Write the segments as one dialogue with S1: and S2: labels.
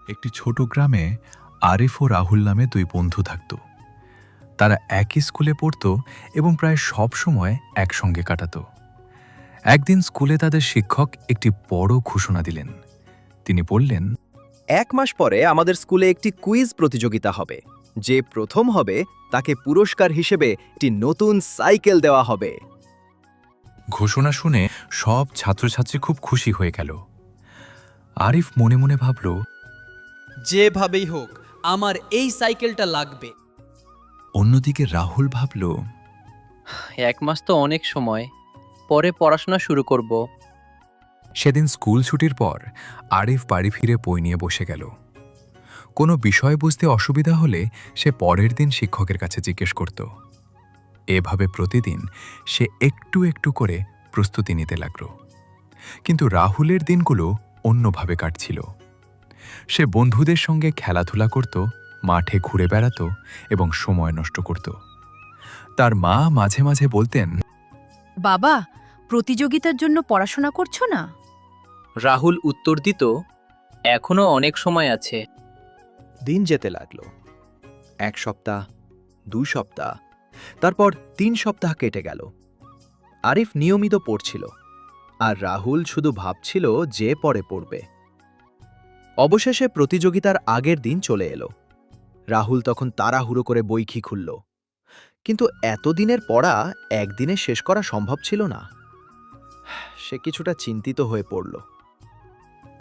S1: একটি ছোট গ্রামে আরিফ ও রাহুল নামে দুই বন্ধু থাকত। তারা একই স্কুলে পড়ত এবং প্রায় সব সময় একসঙ্গে কাটাত। একদিন স্কুলে তাদের শিক্ষক একটি বড় ঘোষণা দিলেন। তিনি বললেন,
S2: 1 মাস পরে আমাদের স্কুলে একটি কুইজ প্রতিযোগিতা হবে। যে প্রথম হবে তাকে পুরস্কার হিসেবে একটি নতুন সাইকেল দেওয়া হবে।
S1: ঘোষণা শুনে সব ছাত্রছাত্রী খুব খুশি হয়ে গেল। আরিফ মনে মনে ভাবল,
S3: যেভাবেই হোক আমার এই সাইকেলটা লাগবে।
S1: অন্যদিকে রাহুল ভাবল,
S4: 1 মাস তো অনেক সময়, পরে পড়াশোনা শুরু করব।
S1: সেদিন স্কুল ছুটির পর আরিফ বাড়ি ফিরে বই নিয়ে বসে গেল। কোনো বিষয় বুঝতে অসুবিধা হলে সে পরের দিন শিক্ষকের কাছে জিজ্ঞেস করত। এভাবে প্রতিদিন সে একটু একটু করে প্রস্তুতি নিতে লাগল। কিন্তু রাহুলের দিনগুলো অন্যভাবে কাটছিল। সে বন্ধুদের সঙ্গে খেলাধুলা করত, মাঠে ঘুরে বেড়াত এবং সময় নষ্ট করত। তার মা মাঝে মাঝে বলতেন,
S5: বাবা, প্রতিযোগিতার জন্য পড়াশোনা করছো না?
S4: রাহুল উত্তর দিত, এখনো অনেক সময় আছে।
S2: দিন যেতে লাগলো। 1 সপ্তাহ, 2 সপ্তাহ, তারপর 3 সপ্তাহ কেটে গেল। আরিফ নিয়মিত পড়ছিল, আর রাহুল শুধু ভাবছিল যে পরে পড়বে। অবশেষে প্রতিযোগিতার আগের দিন চলে এলো। রাহুল তখন তাড়াহুড়ো করে বই খুলল। কিন্তু এতদিনের পড়া একদিনে শেষ করা সম্ভব ছিল না। সে কিছুটা চিন্তিত হয়ে পড়ল।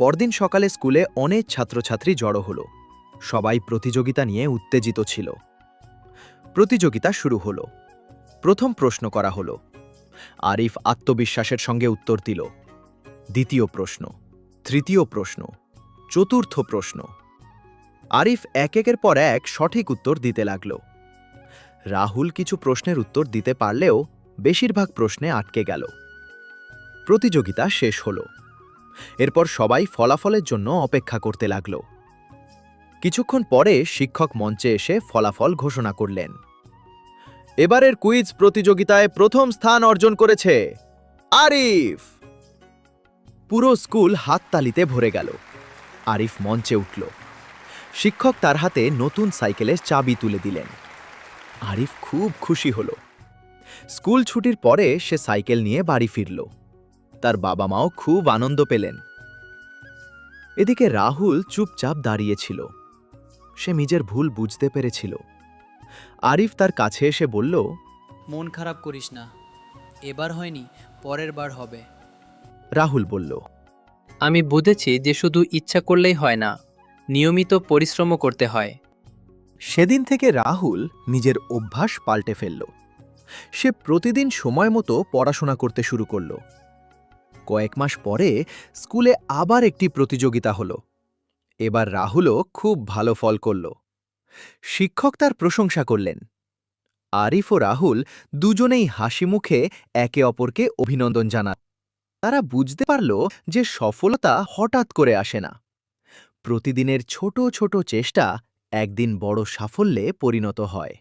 S2: পরদিন সকালে স্কুলে অনেক ছাত্রছাত্রী জড়ো হলো। সবাই প্রতিযোগিতা নিয়ে উত্তেজিত ছিল। প্রতিযোগিতা শুরু হলো। প্রথম প্রশ্ন করা হলো। আরিফ আত্মবিশ্বাসের সঙ্গে উত্তর দিল। দ্বিতীয় প্রশ্ন, তৃতীয় প্রশ্ন, চতুর্থ প্রশ্ন। আরিফ একের পর এক সঠিক উত্তর দিতে লাগল। রাহুল কিছু প্রশ্নের উত্তর দিতে পারলেও বেশিরভাগ প্রশ্নে আটকে গেল। প্রতিযোগিতা শেষ হলো। এরপর সবাই ফলাফলের জন্য অপেক্ষা করতে লাগল। কিছুক্ষণ পরে শিক্ষক মঞ্চে এসে ফলাফল ঘোষণা করলেন। এবারের কুইজ প্রতিযোগিতায় প্রথম স্থান অর্জন করেছে আরিফ। পুরো স্কুল হাততালিতে ভরে গেল। আরিফ মঞ্চে উঠল। শিক্ষক তার হাতে নতুন সাইকেলের চাবি তুলে দিলেন। আরিফ খুব খুশি হল। স্কুল ছুটির পরে সে সাইকেল নিয়ে বাড়ি ফিরল। তার বাবা মাও খুব আনন্দ পেলেন। এদিকে রাহুল চুপচাপ দাঁড়িয়েছিল। সে নিজের ভুল বুঝতে পেরেছিল। আরিফ তার কাছে এসে বলল,
S3: মন খারাপ করিস না, এবার হয়নি, পরের বার হবে।
S2: রাহুল বলল,
S4: আমি বুঝেছি যে শুধু ইচ্ছা করলেই হয় না, নিয়মিত পরিশ্রমও করতে হয়।
S2: সেদিন থেকে রাহুল নিজের অভ্যাস পাল্টে ফেলল। সে প্রতিদিন সময় মতো পড়াশোনা করতে শুরু করল। কয়েক মাস পরে স্কুলে আবার একটি প্রতিযোগিতা হলো। এবার রাহুলও খুব ভালো ফল করল। শিক্ষক তার প্রশংসা করলেন। আরিফ ও রাহুল দুজনেই হাসি মুখে একে অপরকে অভিনন্দন জানান। তারা বুঝতে পারল যে সফলতা হঠাৎ করে আসে না। প্রতিদিনের ছোট ছোট চেষ্টা একদিন বড় সাফল্যে পরিণত হয়।